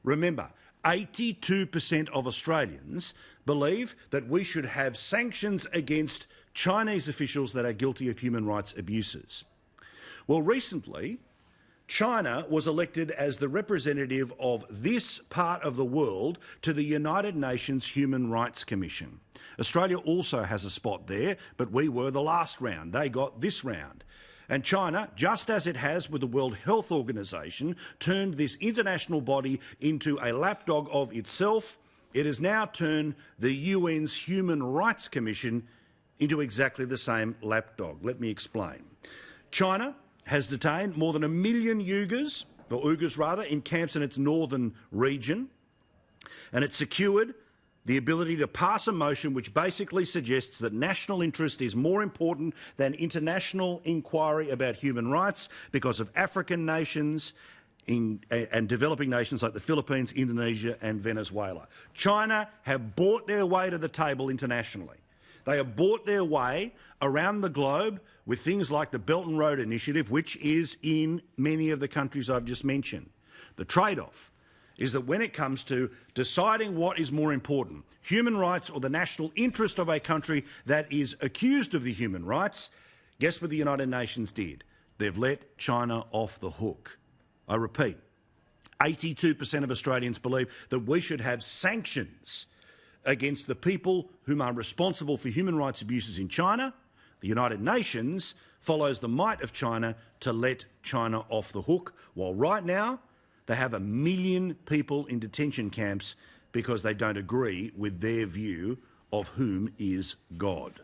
Remember, 82% of Australians believe that we should have sanctions against Chinese officials that are guilty of human rights abuses. Well, recently, China was elected as the representative of this part of the world to the United Nations Human Rights Commission. Australia also has a spot there, but we were the last round. They got this round. And China, just as it has with the World Health Organization, turned this international body into a lapdog of itself. It has now turned the UN's Human Rights Commission into exactly the same lapdog. Let me explain. China has detained more than 1 million Uighurs, in camps in its northern region, and it secured the ability to pass a motion which basically suggests that national interest is more important than international inquiry about human rights because of African nations and developing nations like the Philippines, Indonesia and Venezuela. China have bought their way to the table internationally. They have bought their way around the globe with things like the Belt and Road Initiative, which is in many of the countries I've just mentioned. The trade-off is that when it comes to deciding what is more important, human rights or the national interest of a country that is accused of the human rights, guess what the United Nations did? They've let China off the hook. I repeat, 82% of Australians believe that we should have sanctions against the people whom are responsible for human rights abuses in China. The United Nations follows the might of China to let China off the hook, while right now they have 1 million people in detention camps because they don't agree with their view of whom is God.